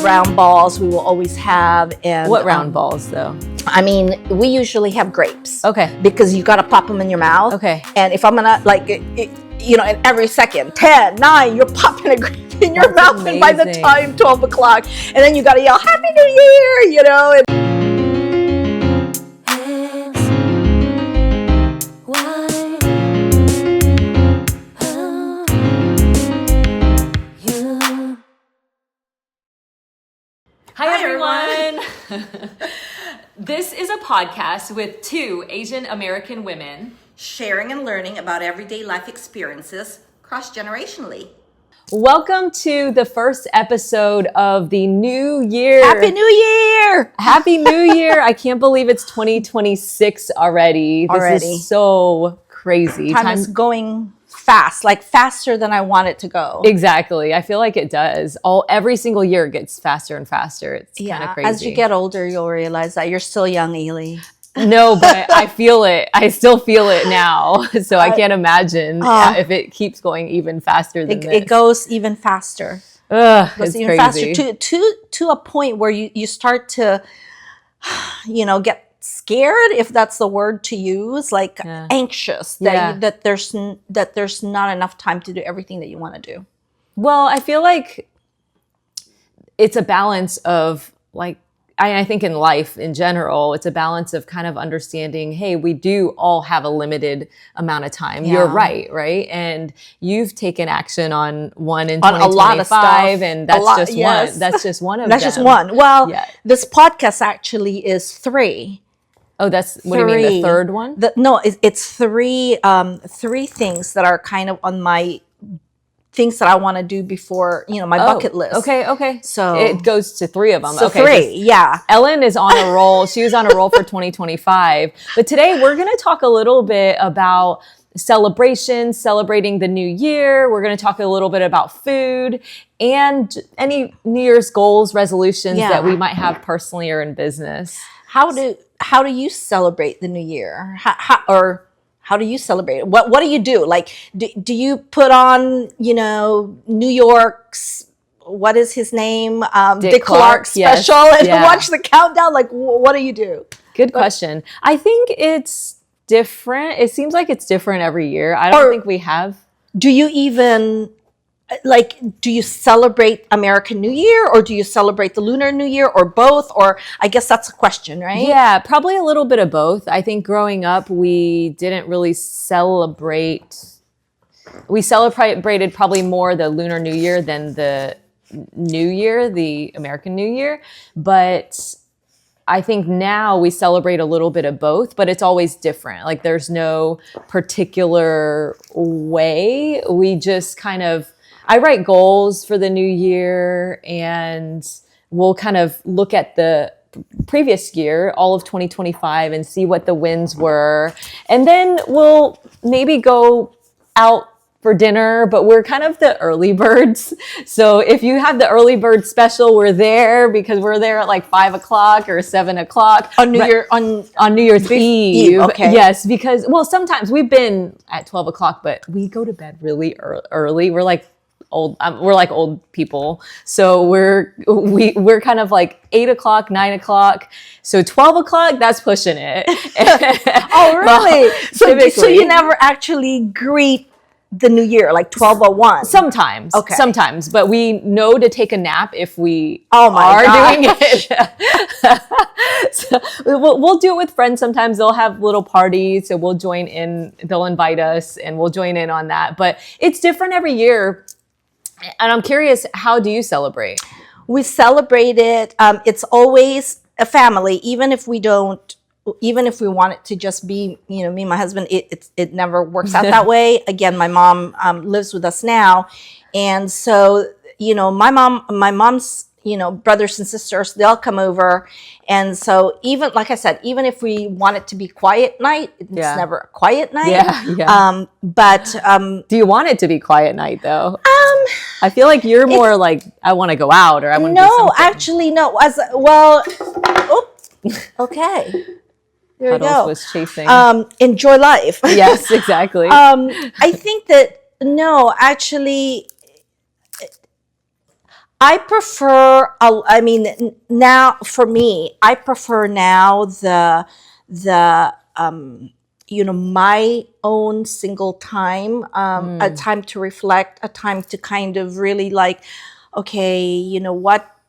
round balls we will always have. And what round balls though? I mean, we usually have grapes. Okay. Because you got to pop them in your mouth. Okay. And if I'm gonna in every second, 10, 9, you're popping a grape in your mouth. Amazing. And by the time 12 o'clock, and then you got to yell, Happy New Year, you know. And Hi everyone. This is a podcast with two Asian American women sharing and learning about everyday life experiences cross-generationally. Welcome to the first episode of the new year. Happy New Year! Happy New Year. I can't believe it's 2026 already. This is so crazy. Time is going fast, like faster than I want it to go. Exactly. I feel like it does. Every single year it gets faster and faster. It's kind of crazy. As you get older, you'll realize that you're still young, Ely. No, but I feel it. I still feel it now. So I can't imagine if it keeps going even faster than this. It goes even faster. It's even crazy. faster to a point where you start to, get scared, if that's the word to use, like anxious that there's not enough time to do everything that you want to do. Well, I feel like it's a balance of I think in life in general, it's a balance of kind of understanding, hey, we do all have a limited amount of time. Yeah. You're right? And you've taken action on one in 2025, a lot of stuff, and that's one. That's just one of them. That's just one. Well, this podcast actually is 3. Oh, what do you mean, the third one? It's 3 things that are kind of on my things that I want to do before, my bucket list. Okay. So it goes to 3 of them. So okay, 3, yeah. Ellen is on a roll. She was on a roll for 2025. But today we're going to talk a little bit about celebrating the new year. We're going to talk a little bit about food and any New Year's goals, resolutions that we might have personally or in business. How do you celebrate the new year? How do you celebrate it? What do you do? Like, do you put on, New York's, what is his name? Dick Clark special and watch the countdown? Like, what do you do? Good question. I think it's different. It seems like it's different every year. I don't think we have. Do you even... do you celebrate American New Year, or do you celebrate the Lunar New Year, or both? Or I guess that's a question, right? Yeah, probably a little bit of both. I think growing up, we didn't really celebrate. We celebrated probably more the Lunar New Year than the New Year, the American New Year. But I think now we celebrate a little bit of both, but it's always different. Like there's no particular way. We just kind of... I write goals for the new year, and we'll kind of look at the previous year, all of 2025, and see what the wins were. And then we'll maybe go out for dinner, but we're kind of the early birds. So if you have the early bird special, we're there because we're there at 5 o'clock or 7 o'clock. On New Year's Eve. Okay. Yes, because, sometimes we've been at 12 o'clock, but we go to bed really early. We're old people, so we're kind of 8 o'clock, 9 o'clock. So 12 o'clock, that's pushing it. Oh, really? So you never actually greet the new year, 12:01? Sometimes, okay. Sometimes, but we know to take a nap if we doing it. So we'll do it with friends. Sometimes they'll have little parties, so we'll join in. They'll invite us, and we'll join in on that. But it's different every year. And I'm curious, how do you celebrate? We celebrate it. It's always a family, even if we want it to just be, me and my husband, it never works out that way. Again, my mom lives with us now. And so, my mom's, brothers and sisters, they'll come over. And so even, like I said, even if we want it to be quiet night, it's never a quiet night. Yeah. But do you want it to be quiet night though? I feel like you're more I want to go out, or I want to do something. No, actually, no. Okay. There we go. Was chasing. Enjoy life. Yes, exactly. I think that, no, actually, I prefer, I mean, now for me, I prefer now my own single time, a time to reflect, a time to kind of really like, okay,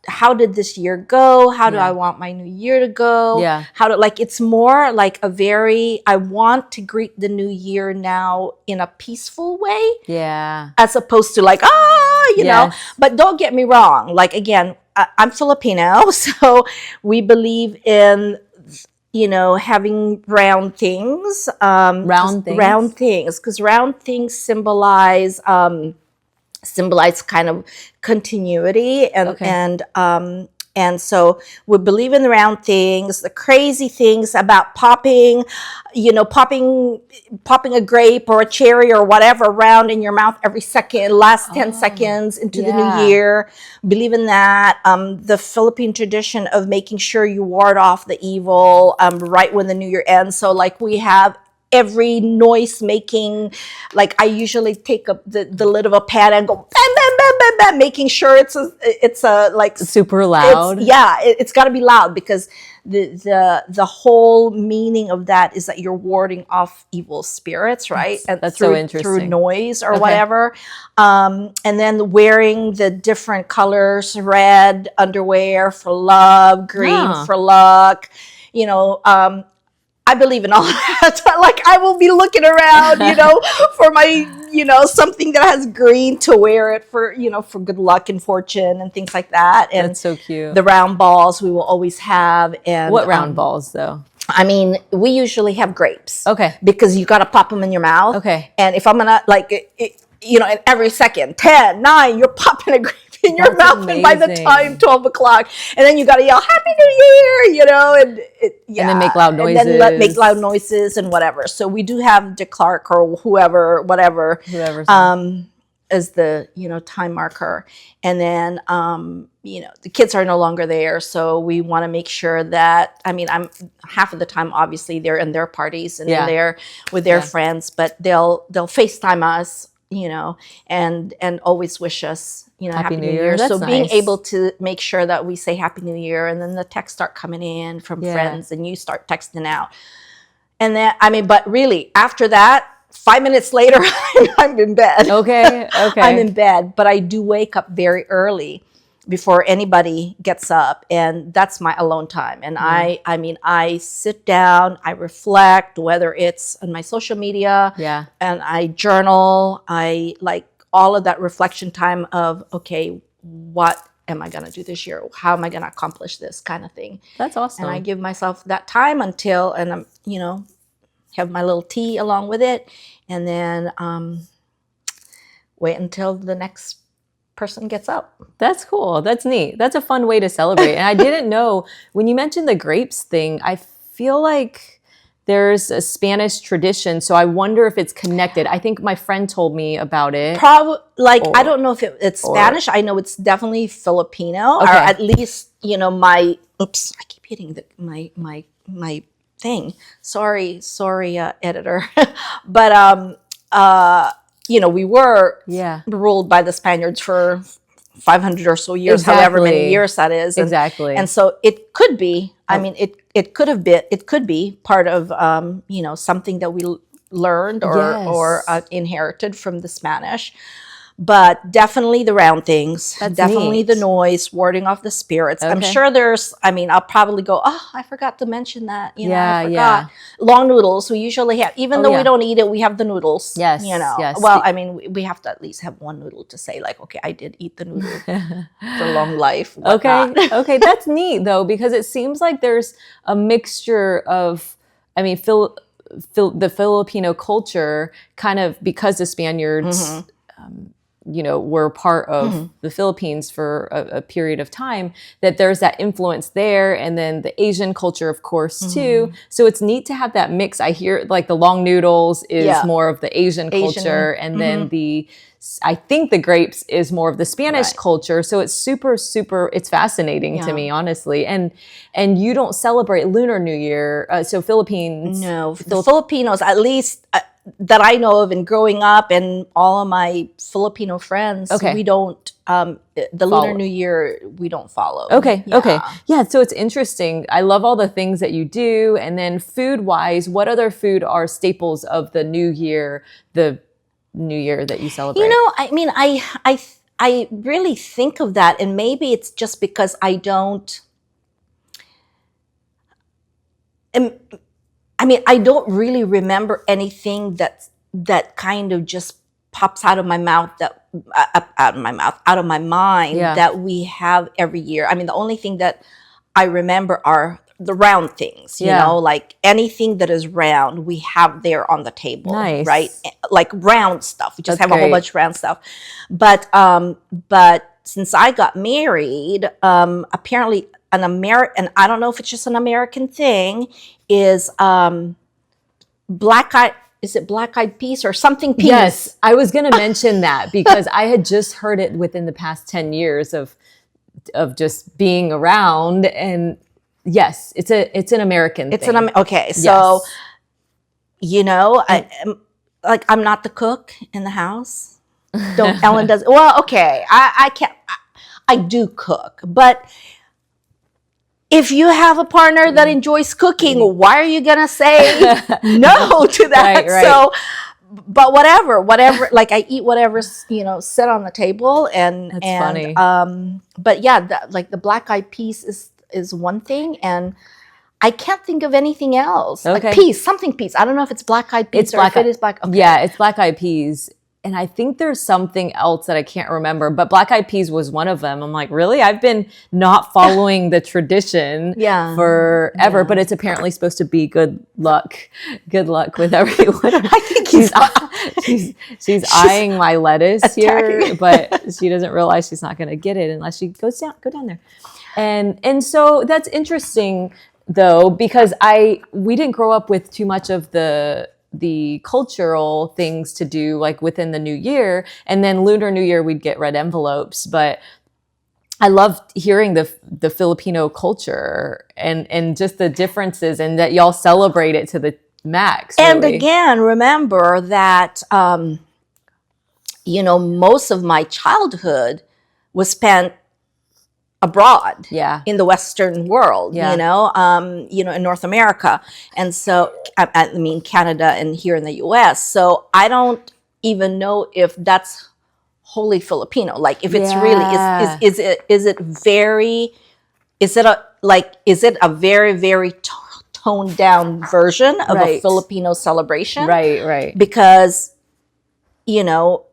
how did this year go? How do I want my new year to go? Yeah. It's more like I want to greet the new year now in a peaceful way. Yeah. As opposed to like, but don't get me wrong. Like, again, I'm Filipino, so we believe in, having round things. Round things? Round things. Because round things symbolize kind of continuity and so we believe in the round things, the crazy things about popping a grape or a cherry or whatever around in your mouth every second, last 10 seconds into the new year. Believe in that. The Philippine tradition of making sure you ward off the evil right when the new year ends. So like we have every noise making, like I usually take up the lid of a pan and go bam, bam, bam, bam, bam, making sure it's a like super loud. It's got to be loud because the whole meaning of that is that you're warding off evil spirits, right? That's so interesting. Through noise or whatever. And then wearing the different colors, red underwear for love, green for luck, I believe in all that. Like I will be looking around, for my, something that has green to wear it for, for good luck and fortune and things like that. And that's so cute. The round balls we will always have. And what round balls though? I mean, we usually have grapes. Okay. Because you got to pop them in your mouth. Okay. And if I'm gonna and every second, 10, 9, you're popping a grape in your mouth, amazing. And by the time 12 o'clock, and then you got to yell Happy New Year, and then make loud noises, and then make loud noises and whatever. So we do have De Clark or whatever as the time marker, and then the kids are no longer there, so we want to make sure that I'm half of the time obviously they're in their parties and they're there with their friends, but they'll FaceTime us, and always wish us, Happy New Year. That's so nice. Being able to make sure that we say Happy New Year, and then the texts start coming in from friends, and you start texting out. And then, but really, after that, 5 minutes later, I'm in bed. Okay. I'm in bed, but I do wake up very early before anybody gets up, and that's my alone time. And I sit down, I reflect, whether it's on my social media, and I journal. I like all of that reflection time of, okay, what am I going to do this year? How am I going to accomplish this kind of thing? That's awesome. And I give myself that time until, and I'm, have my little tea along with it, and then wait until the next person gets up. That's cool. That's neat. That's a fun way to celebrate. And I didn't know, when you mentioned the grapes thing, I feel like there's a Spanish tradition, so I wonder if it's connected. I think my friend told me about it. Probably, I don't know if it's Spanish. I know it's definitely Filipino, or at least, my, oops, I keep hitting my thing. Sorry, editor. But, we were ruled by the Spaniards for 500 or so years, however many years that is. Exactly. And so it could be, it could be part of, something that we learned or inherited from the Spanish. But definitely the round things. That's definitely neat. The noise, warding off the spirits. Okay. I'm sure there's, I'll probably go, I forgot to mention that. I forgot. Yeah. Long noodles, we usually have, even though we don't eat it, we have the noodles. Yes. Well, we have to at least have one noodle to say, like, okay, I did eat the noodle for long life. Whatnot. Okay. That's neat, though, because it seems like there's a mixture of, the Filipino culture, kind of because the Spaniards, were part of the Philippines for a period of time, that there's that influence there. And then the Asian culture, of course, too. So it's neat to have that mix. I hear like the long noodles is more of the Asian culture. And then I think the grapes is more of the Spanish culture. So it's super, super, it's fascinating to me, honestly. And you don't celebrate Lunar New Year. So Philippines. No, the Filipinos, at least that I know of, and growing up, and all of my Filipino friends, Okay. we don't. The Lunar New Year, we don't follow. Okay. Yeah. Okay. Yeah. So it's interesting. I love all the things that you do. And then food wise, what other food are staples of the new year, the new year that you celebrate? You know, I mean, I really think of that, and maybe it's just because I don't. I mean, I don't really remember anything that kind of just pops out of my mouth, out of my mind, Yeah. that we have every year. I mean, the only thing that I remember are the round things, you Yeah. know, like anything that is round, we have there on the table, Nice. right? Like round stuff. We just That's have a whole great. bunch of round stuff. But since I got married, apparently an American, I don't know if it's just an American thing, is black eyed. Is it black eyed peas or something peas? Yes, I was going to mention that because I had just heard it within the past 10 years of just being around, and yes, it's an American It's thing. okay. So, Yes. you know, I'm not the cook in the house. Don't Ellen does well. Okay, I can't. I do cook, but if you have a partner that enjoys cooking, why are you gonna say no to that? Right. So, but whatever, like I eat whatever's, you know, set on the table, and That's funny. But yeah, like the black eyed peas is one thing, and I can't think of anything else. Okay. Like peas, something peas. I don't know if it's black eyed peas or if it is black. Okay. Yeah, it's black eyed peas. And I think there's something else that I can't remember, but black eyed peas was one of them. I'm like, really? I've been not following the tradition Yeah. forever, but it's apparently supposed to be good luck. Good luck with everyone. I think she's eyeing my lettuce here, attacking. but she doesn't realize she's not going to get it unless she go down there. And so that's interesting though, because we didn't grow up with too much of the cultural things to do like within the new year, and then Lunar New Year we'd get red envelopes. But I loved hearing the Filipino culture and just the differences, and that y'all celebrate it to the max. And really. again, remember that you know, most of my childhood was spent abroad, Yeah. in the Western world, Yeah. you know, in North America, and so I mean Canada and here in the U.S. So I don't even know if that's wholly Filipino. Like if it's really Yeah. is it very is it a very very toned down version of a Right. Filipino celebration? Right. Because you know,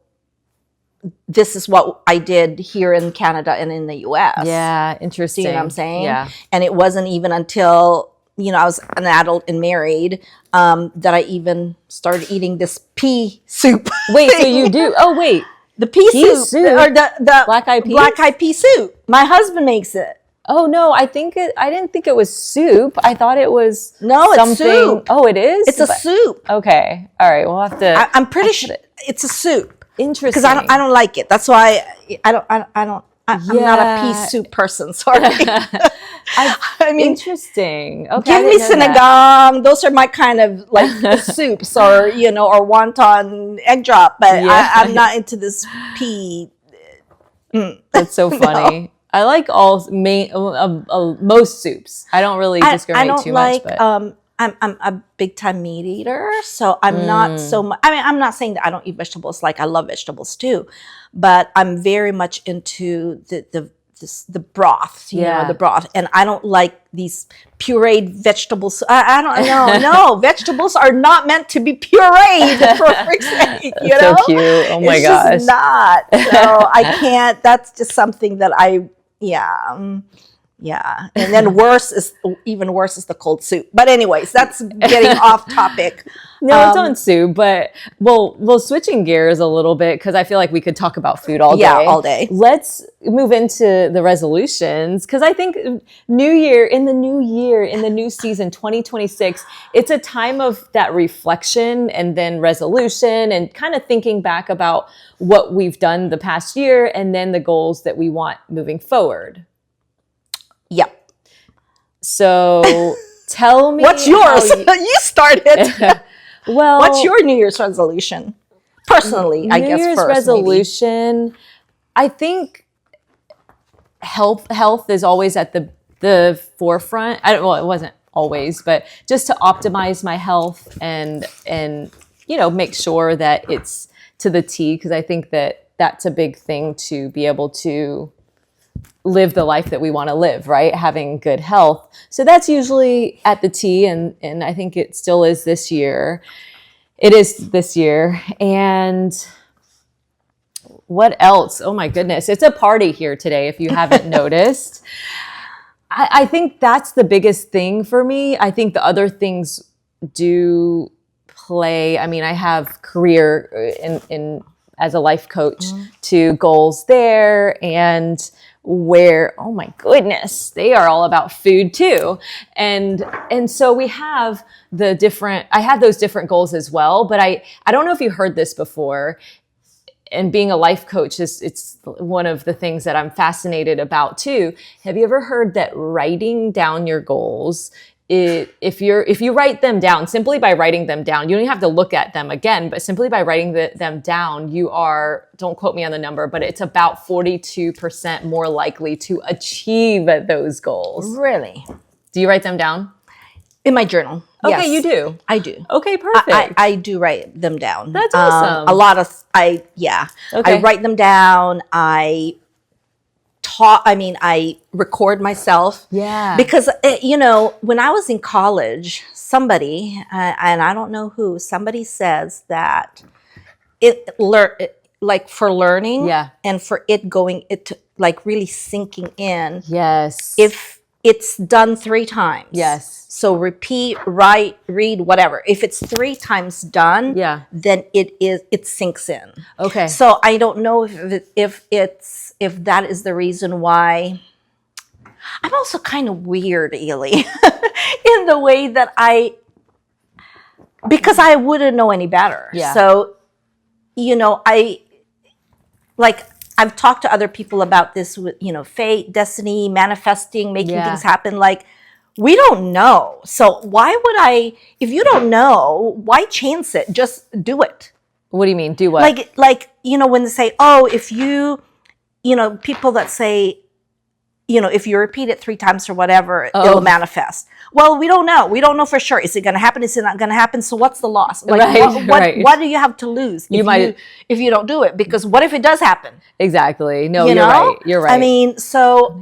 this is what I did here in Canada and in the U.S. Yeah, interesting. See what I'm saying? Yeah. And it wasn't even until, you know, I was an adult and married that I even started eating this pea soup. Wait, so you do? Oh, wait. The pea soup, or the Black eyed peas? black eyed pea soup. My husband makes it. Oh no, I didn't think it was soup. I thought it was No, it's something. soup. Oh, it is. It's a soup. Okay, all right. We'll have to. I'm pretty sure it's a soup. Interesting. Because I don't like it. That's why I'm not a pea Yeah. soup person. Sorry. I mean, Interesting. Okay. I give me didn't know that. sinigang. Those are my kind of like soups, or you know, or wonton egg drop. But Yeah. I'm not into this pea. That's so funny. I like all most soups. I don't really discriminate I don't too like. much, but I'm a big time meat eater, so I'm not so much. I mean, I'm not saying that I don't eat vegetables. Like I love vegetables too, but I'm very much into the broth. You know, the broth, and I don't like these pureed vegetables. I don't know. No, vegetables are not meant to be pureed. For frick's sake, you know. so cute. Oh my it's gosh. just not. So I can't. That's just something that yeah. And then even worse is the cold soup. But anyways, that's getting off topic. No, it's on soup, but we'll switching gears a little bit because I feel like we could talk about food all day. Yeah, all day. Let's move into the resolutions because I think in the new season, 2026, it's a time of that reflection and then resolution and kind of thinking back about what we've done the past year and then the goals that we want moving forward. Yeah. So tell me What's yours? You started. Well, what's your New Year's resolution? Personally, I New guess Year's first, maybe. resolution, I think health is always at the forefront. Well, it wasn't always, but just to optimize my health and make sure that it's to the T, because I think that that's a big thing to be able to live the life that we want to live, right? Having good health. So that's usually at the T, and I think it still is this year. It is this year. And what else? Oh my goodness. It's a party here today, if you haven't noticed. I think that's the biggest thing for me. I think the other things do play. I mean, I have career in as a life coach, to goals there, and where, oh my goodness, they are all about food too. And so we have I have those different goals as well, but I don't know if you heard this before. And being a life coach it's one of the things that I'm fascinated about too. Have you ever heard that writing down your goals, if you write them down, simply by writing them down, you don't have to look at them again, but simply by writing them down, you are, don't quote me on the number, but it's about 42% more likely to achieve those goals. Really? Do you write them down? In my journal. Okay, Yes. you do. I do. Okay, perfect. I do write them down. That's awesome. A lot of I Okay. write them down. I record myself. Yeah. Because when I was in college, somebody and I don't know who, somebody says that like for learning, Yeah. and for it like really sinking in. Yes. If it's done 3 times. Yes. So repeat, write, read, whatever. If it's 3 times done, Yeah. then it sinks in. Okay. So I don't know if that is the reason why. I'm also kind of weird, Ely, in the way that because I wouldn't know any better. Yeah. So, I've talked to other people about this with, fate, destiny, manifesting, making Yeah. things happen. Like, we don't know. So why would if you don't know, why chance it? Just do it. What do you mean? Do what? Like, when they say, oh, if people that say, if you repeat it 3 times or whatever, it'll manifest. Well, we don't know. We don't know for sure. Is it going to happen? Is it not going to happen? So what's the loss? Like, Right, right. what do you have to lose if you don't do it? Because what if it does happen? Exactly. No, you're right. You're right. I mean, so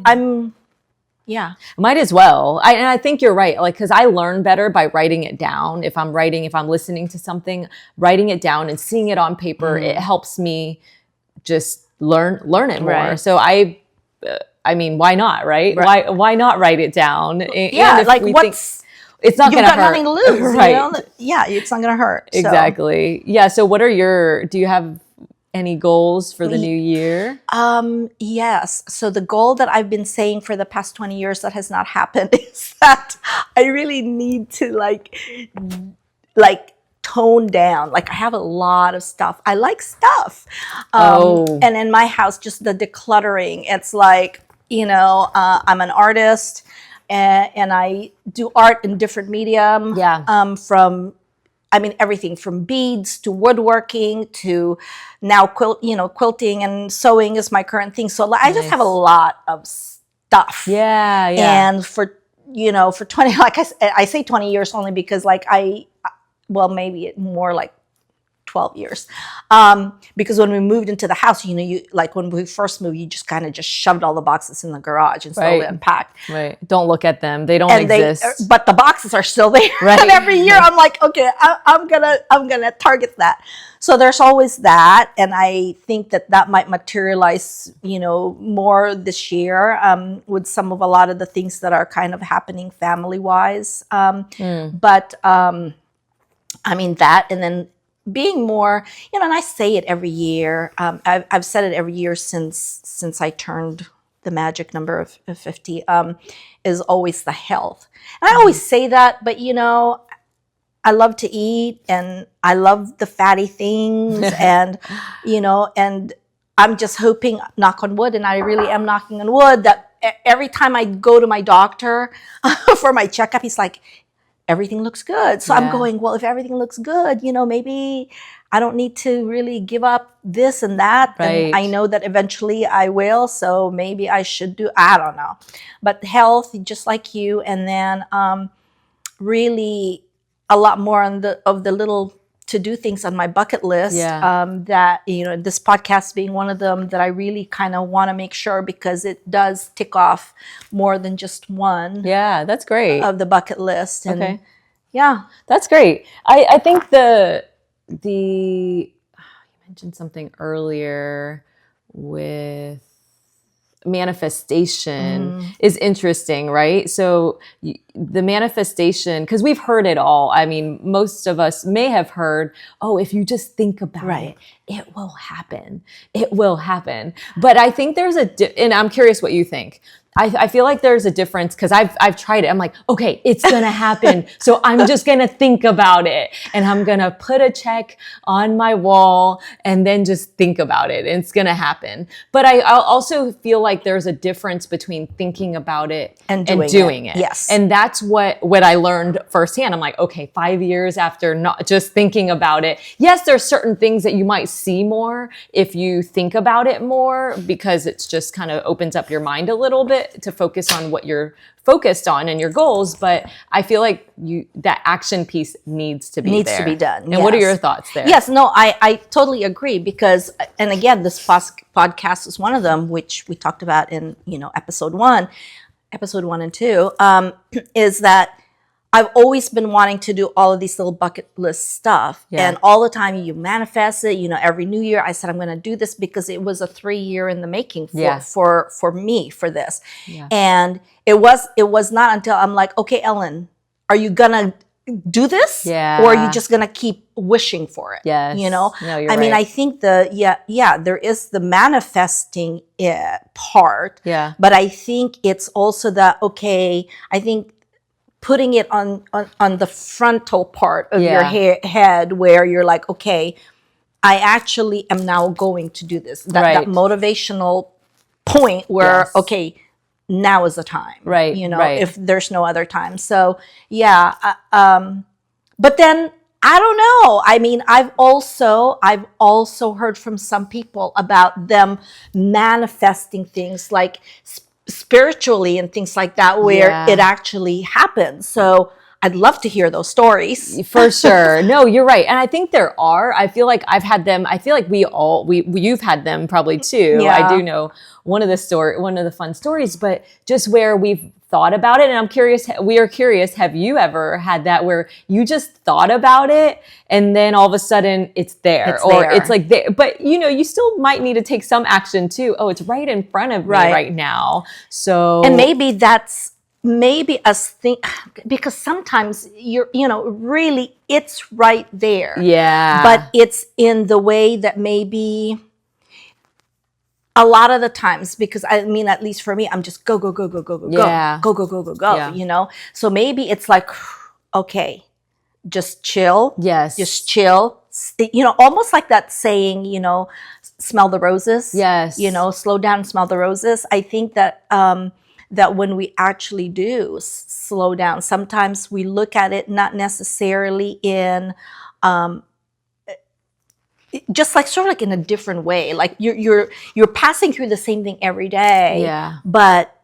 yeah. Might as well. And I think you're right. Like, because I learn better by writing it down. If I'm listening to something, writing it down and seeing it on paper, it helps me just learn it more. Right. So I mean, why not, right? Why not write it down? Yeah, And like it's not going to hurt. You've got nothing to lose, Right. Yeah, it's not going to hurt. So. Exactly. Yeah. So do you have any goals for the new year? Yes. So the goal that I've been saying for the past 20 years that has not happened is that I really need to tone down. Like, I have a lot of stuff. I like stuff. And in my house, just the decluttering. It's like, I'm an artist and I do art in different medium. Yeah. From everything from beads to woodworking to now quilting and sewing is my current thing. So I just have a lot of stuff. Yeah. Yeah. And for 20, like I say 20 years only because maybe more like 12 years. Because when we moved into the house, when we first moved, you just kind of shoved all the boxes in the garage and slowly unpacked. Right. Don't look at them. They don't exist. But the boxes are still there. Right. And every year I'm like, okay, I'm gonna target that. So there's always that. And I think that might materialize, more this year, with a lot of the things that are kind of happening family wise. But that, and then being more, and I say it every year. I've said it every year since I turned the magic number of 50, is always the health. And I always say that, but I love to eat and I love the fatty things and, and I'm just hoping, knock on wood, and I really am knocking on wood, that every time I go to my doctor for my checkup, he's like, everything looks good. So I'm going, well, if everything looks good, maybe I don't need to really give up this and that. Right. And I know that eventually I will. So maybe I should I don't know. But health, just like you. And then really a lot more of the little to-do things on my bucket list that, this podcast being one of them that I really kind of want to make sure, because it does tick off more than just one. Yeah, that's great. Of the bucket list. And okay. Yeah. That's great. I think you mentioned something earlier with manifestation is interesting, right? So the manifestation, because we've heard it all. I mean, most of us may have heard, oh, if you just think about it, it will happen. It will happen. But I think there's and I'm curious what you think. I feel like there's a difference, because I've tried it. I'm like, okay, it's going to happen. So I'm just going to think about it, and I'm going to put a check on my wall and then just think about it, and it's going to happen. But I also feel like there's a difference between thinking about it and doing it. Yes. And that's what I learned firsthand. I'm like, okay, 5 years after not just thinking about it. Yes, there's certain things that you might see more if you think about it more, because it's just kind of opens up your mind a little bit to focus on what you're focused on and your goals. But I feel like that action piece needs to be done. And what are your thoughts there? Yes, no, I totally agree, because, and again, this podcast is one of them, which we talked about in, episode 1 and 2, is that I've always been wanting to do all of these little bucket list stuff. Yeah. And all the time you manifest it, every new year I said, I'm going to do this, because it was a 3-year in the making for me for this. Yeah. And it was not until I'm like, okay, Ellen, are you going to do this? Yeah. Or are you just going to keep wishing for it? Yes. No, you're I mean, I think there is the manifesting part. Yeah. But I think it's also I think putting it on the frontal part of your head, where you're like, okay, I actually am now going to do this. That motivational point where, okay, now is the time. Right. If there's no other time. So but then I don't know. I mean, I've also heard from some people about them manifesting things like spiritually and things like that, where it actually happens. So I'd love to hear those stories. For sure. No, you're right. And I think there are. I feel like I've had them. I feel like you've had them probably too. Yeah. I do know one of the fun stories, but just where we've thought about it. And we are curious, have you ever had that where you just thought about it and then all of a sudden it's there? It's like there, but you still might need to take some action too. Oh, it's right in front of me right now. So, and maybe that's us think, because sometimes really it's right there. Yeah. But it's in the way that maybe a lot of the times, because I mean, at least for me, I'm just go, go, go, go, go, go, yeah. go, go, go, go, go, go, So maybe it's like, okay, just chill. Yes. Just chill. Almost like that saying, smell the roses. Yes. Slow down and smell the roses. I think that that when we actually do slow down, sometimes we look at it not necessarily in just like sort of like in a different way. Like you're passing through the same thing every day. Yeah. But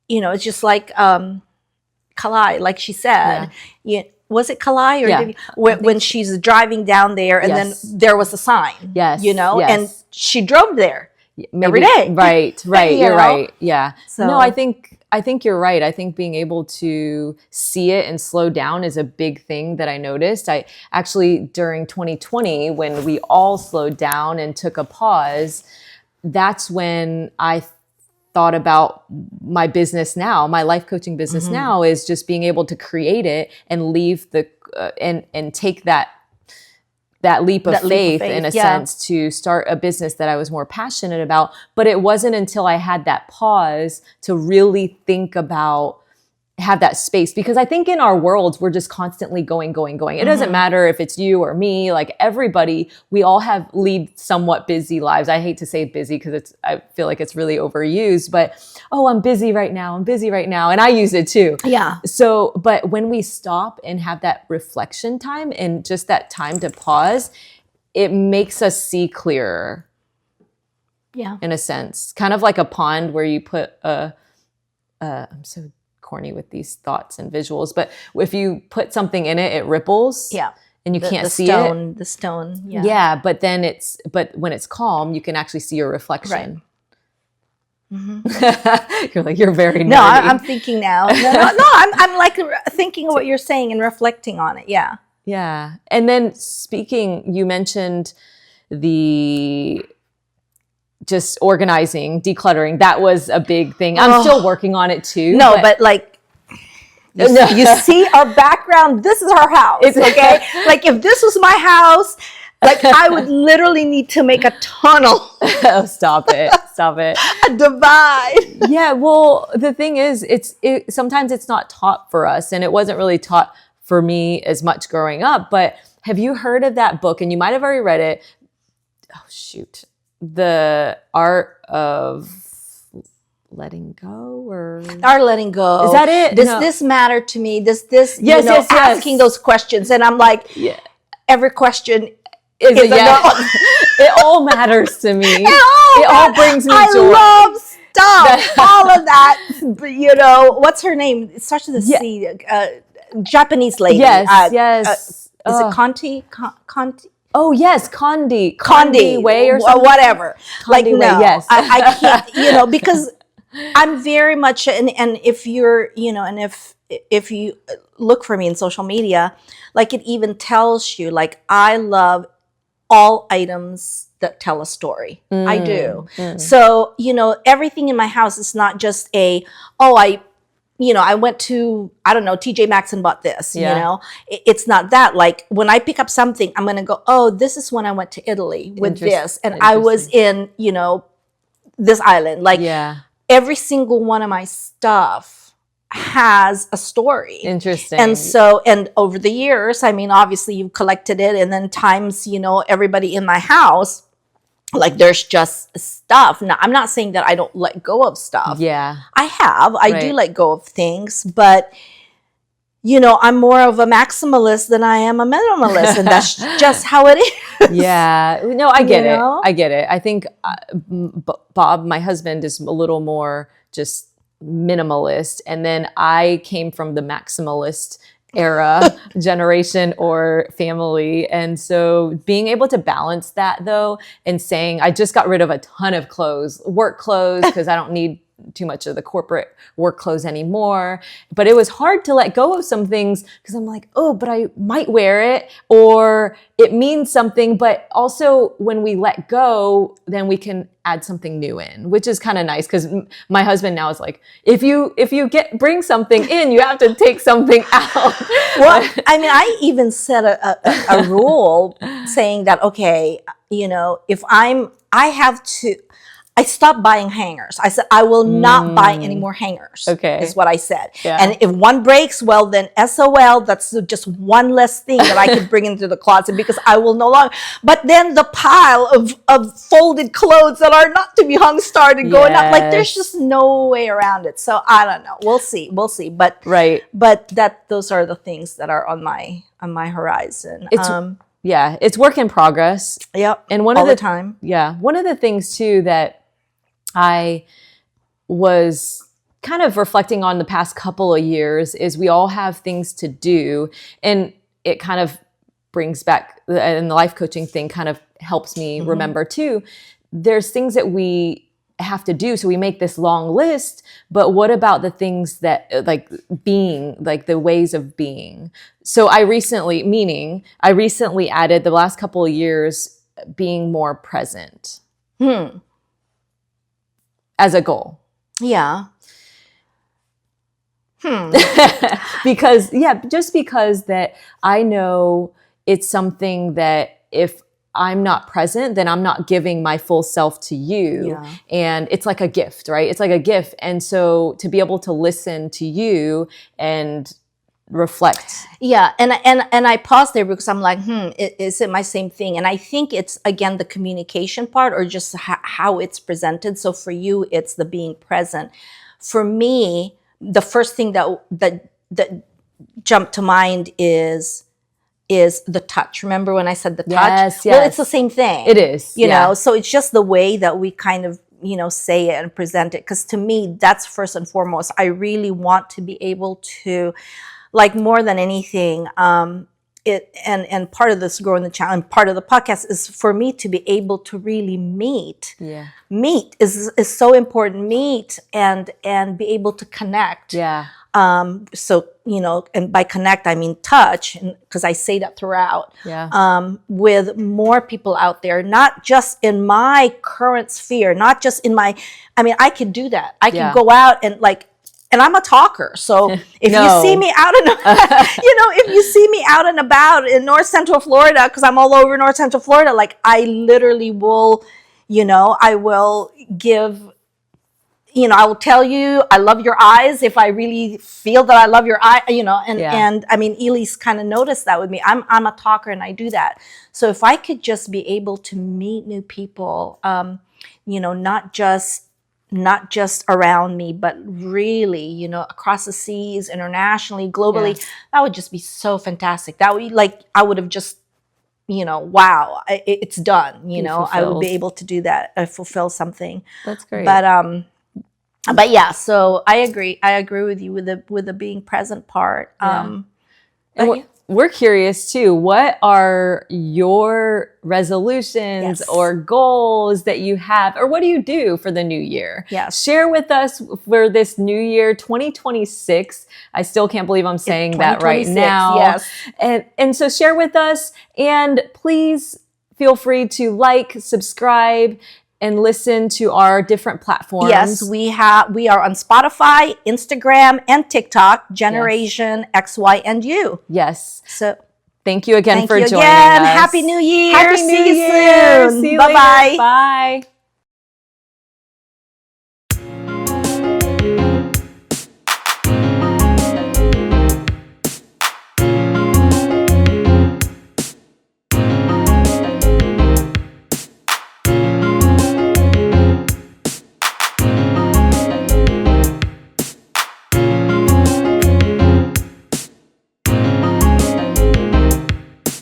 it's just like Kalai, like she said. Yeah. Was it Kalai or when she's driving down there and then there was a sign. Yes. And she drove there. Maybe, every day. Right. You're right. Yeah. So, no, I think you're right. I think being able to see it and slow down is a big thing that I noticed. I actually, during 2020, when we all slowed down and took a pause, that's when I thought about my business now, my life coaching business now, is just being able to create it and leave and take that leap of faith in a sense to start a business that I was more passionate about. But it wasn't until I had that pause to really think about have that space, because I think in our worlds, we're just constantly going. It doesn't matter if it's you or me, like everybody, we all lead somewhat busy lives. I hate to say busy because I feel like it's really overused, but, oh, I'm busy right now. And I use it too. Yeah. So, but when we stop and have that reflection time and just that time to pause, it makes us see clearer. Yeah. In a sense, kind of like a pond where you put I'm so corny with these thoughts and visuals, but if you put something in it, it ripples. Yeah. And you can't see it. The stone. Yeah. Yeah. But when it's calm, you can actually see your reflection. Right. You're like, you're very nerdy. No, I'm thinking now. No, I'm like thinking of what you're saying and reflecting on it. Yeah. Yeah. And then you mentioned the just organizing, decluttering. That was a big thing. I'm still working on it too. No, but like, you see our background, this is our house, okay? Like if this was my house, like I would literally need to make a tunnel. Oh, stop it. A divide. Yeah, well, the thing is, sometimes it's not taught for us, and it wasn't really taught for me as much growing up. But have you heard of that book? And you might have already read it. Oh, shoot. The Art of Letting Go, or letting go. Is that it? Does this matter to me? Yes, yes. Asking those questions. And I'm like, every question is a yes. It all matters to me. It all brings me joy. I love stuff. All of that. What's her name? It starts with a C. Japanese lady. Yes. Is it Conti? Conti? Oh yes, Condi Way or something. Whatever. Condi Way, yes. I can't, because I'm very much, and if you're, and if you look for me in social media, like it even tells you, like I love all items that tell a story. I do. So, everything in my house is not just I went to, I don't know, TJ Maxx and bought this, It's not that. Like when I pick up something, I'm going to go, oh, this is when I went to Italy with this. And I was in, this island. Like every single one of my stuff has a story. Interesting. And over the years, I mean, obviously you've collected it. And then times, everybody in my house, like there's just stuff. Now, I'm not saying that I don't let go of stuff. Yeah. I do let go of things, but I'm more of a maximalist than I am a minimalist, and that's just how it is. Yeah. No, I get it. I think Bob, my husband, is a little more just minimalist, and then I came from the maximalist era generation or family. And so being able to balance that though, and saying, I just got rid of a ton of work clothes, because I don't need too much of the corporate work clothes anymore. But it was hard to let go of some things, because I'm like, oh, but I might wear it, or it means something. But also when we let go, then we can add something new in, which is kind of nice, because my husband now is like, if you bring something in, you have to take something out. Well, I mean, I even set a rule saying that, okay, if I stopped buying hangers. I said, I will not buy any more hangers. Okay. Is what I said. Yeah. And if one breaks, well, then SOL, that's just one less thing that I could bring into the closet, because I will no longer. But then the pile of folded clothes that are not to be hung started going up. Like there's just no way around it. So I don't know. We'll see. But those are the things that are on my horizon. It's work in progress. Yep. And all the time. Yeah. One of the things too that I was kind of reflecting on the past couple of years is we all have things to do, and it kind of brings back, and the life coaching thing kind of helps me remember too. There's things that we have to do. So we make this long list, but what about the things that like the ways of being? So I recently added the last couple of years being more present. As a goal. Yeah. Because that I know it's something that if I'm not present, then I'm not giving my full self to you. Yeah. And it's like a gift, right? It's like a gift. And so to be able to listen to you and reflect. Yeah, and I paused there because I'm like, is it my same thing? And I think it's, again, the communication part, or just how it's presented. So for you, it's the being present. For me, the first thing that jumped to mind is the touch. Remember when I said the touch? Yes, Well, yes. it's the same thing. It is, You yeah. know, so it's just the way that we kind of, say it and present it. Because to me, that's first and foremost. I really want to be able to, like, more than anything, and part of this growing the challenge, part of the podcast is for me to be able to really meet. Yeah. Meet is so important. Meet and be able to connect. Yeah. So, and by connect, I mean touch, because I say that throughout, with more people out there, not just in my current sphere, not just in I could do that. I can go out and and I'm a talker. So if you see me out and, if you see me out and about in North Central Florida, because I'm all over North Central Florida, I literally will, I will give, I will tell you, I love your eyes if I really feel that I love your eye, and I mean, Ely's kind of noticed that with me. I'm a talker and I do that. So if I could just be able to meet new people, not just around me, but really, across the seas, internationally, globally, that would just be so fantastic. That would I would have just, wow, it's done. I would be able to do that. I fulfill something. That's great. But yeah, so I agree with you with the being present part. And we're curious too. What are your resolutions or goals that you have, or what do you do for the new year? Yes. Share with us for this new year, 2026. I still can't believe I'm saying that right now. Yes. And so share with us, and please feel free to subscribe, and listen to our different platforms. Yes, we are on Spotify, Instagram, and TikTok, GenerAsian, X, Y, and U. Yes. So thank you again for joining us. Happy New Year. Happy New Year. See you soon. See you Bye-bye. later. Bye.